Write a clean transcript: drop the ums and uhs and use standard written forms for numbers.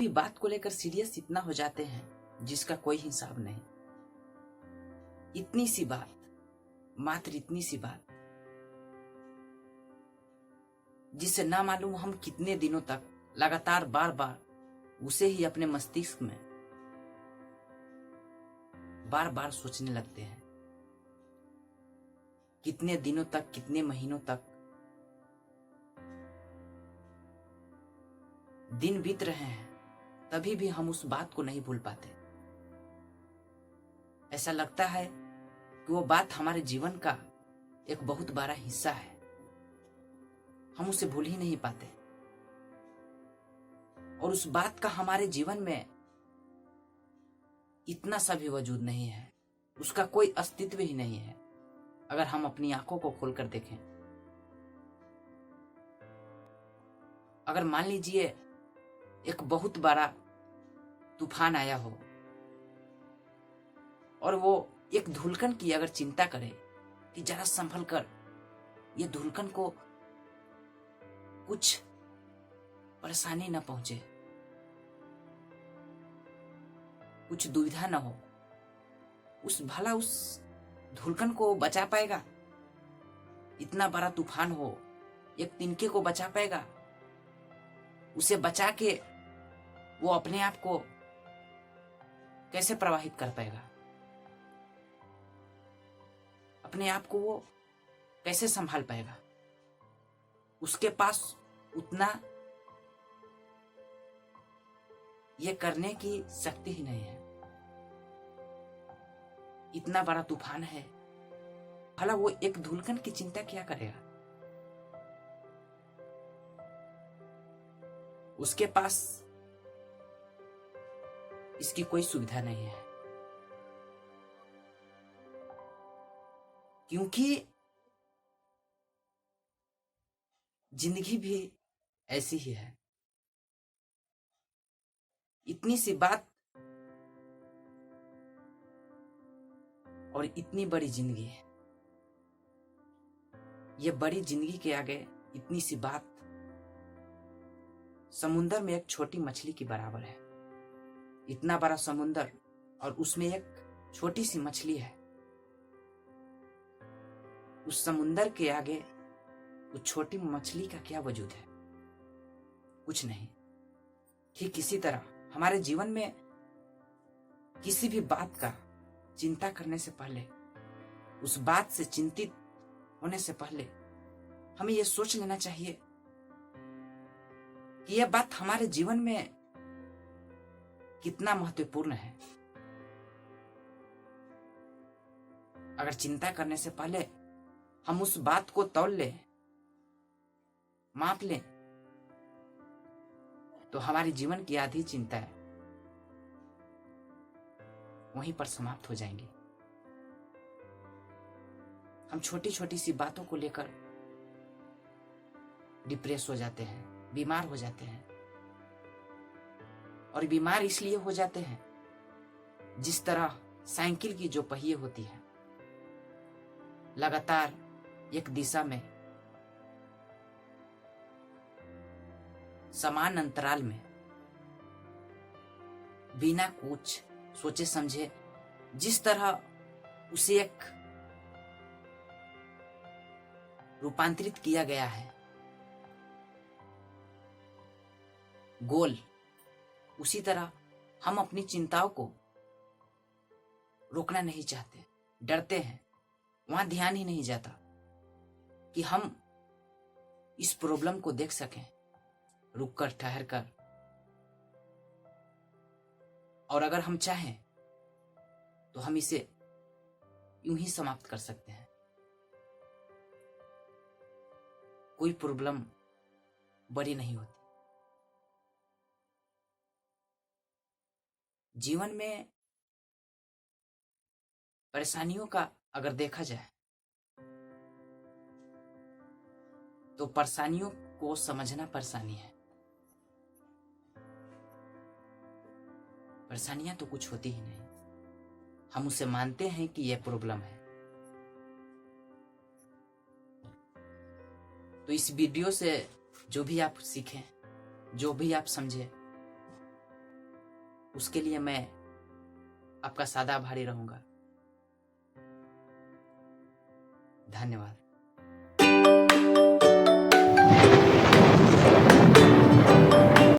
भी बात को लेकर सीरियस इतना हो जाते हैं जिसका कोई हिसाब नहीं। इतनी सी बात, मात्र इतनी सी बात, जिससे ना मालूम हम कितने दिनों तक लगातार बार बार उसे ही अपने मस्तिष्क में बार बार सोचने लगते हैं। कितने दिनों तक, कितने महीनों तक दिन बीत रहे हैं, तभी भी हम उस बात को नहीं भूल पाते। ऐसा लगता है कि वो बात हमारे जीवन का एक बहुत बड़ा हिस्सा है, हम उसे भूल ही नहीं पाते। और उस बात का हमारे जीवन में इतना सा भी वजूद नहीं है, उसका कोई अस्तित्व ही नहीं है अगर हम अपनी आंखों को खोलकर देखें। अगर मान लीजिए एक बहुत बड़ा तूफान आया हो और वो एक धूलकण की अगर चिंता करे कि जरा संभल कर, ये धूलकण को कुछ परेशानी न पहुंचे, कुछ दुविधा न हो, उस धूलकण को बचा पाएगा? इतना बड़ा तूफान हो, एक तिनके को बचा पाएगा? उसे बचा के वो अपने आप को कैसे प्रवाहित कर पाएगा? अपने आप को वो कैसे संभाल पाएगा? उसके पास उतना ये करने की शक्ति ही नहीं है। इतना बड़ा तूफान है, भला वो एक धूलकण की चिंता क्या करेगा? उसके पास इसकी कोई सुविधा नहीं है, क्योंकि जिंदगी भी ऐसी ही है। इतनी सी बात और इतनी बड़ी जिंदगी है। ये बड़ी जिंदगी के आगे इतनी सी बात समुंदर में एक छोटी मछली की बराबर है। इतना बड़ा समुंदर और उसमें एक छोटी सी मछली है। उस समुंदर के आगे उस छोटी मछली का क्या वजूद है? कुछ नहीं। ठीक इसी तरह हमारे जीवन में किसी भी बात का चिंता करने से पहले, उस बात से चिंतित होने से पहले हमें यह सोच लेना चाहिए कि यह बात हमारे जीवन में कितना महत्वपूर्ण है। अगर चिंता करने से पहले हम उस बात को तौल लें, माप लें, तो हमारे जीवन की आधी चिंताएं वहीं पर समाप्त हो जाएंगी। हम छोटी छोटी सी बातों को लेकर डिप्रेस हो जाते हैं, बीमार हो जाते हैं। और बीमार इसलिए हो जाते हैं जिस तरह साइकिल की जो पहिए होती है, लगातार एक दिशा में समान अंतराल में बिना कुछ सोचे समझे जिस तरह उसे एक रूपांतरित किया गया है गोल, उसी तरह हम अपनी चिंताओं को रोकना नहीं चाहते, डरते हैं। वहां ध्यान ही नहीं जाता कि हम इस प्रॉब्लम को देख सकें, रुककर, ठहर कर, और अगर हम चाहें तो हम इसे यूं ही समाप्त कर सकते हैं। कोई प्रॉब्लम बड़ी नहीं होती। जीवन में परेशानियों का अगर देखा जाए तो परेशानियों को समझना परेशानी है। परेशानियां तो कुछ होती ही नहीं, हम उसे मानते हैं कि यह प्रॉब्लम है। तो इस वीडियो से जो भी आप सीखें, जो भी आप समझें, उसके लिए मैं आपका सदा आभारी रहूंगा। धन्यवाद।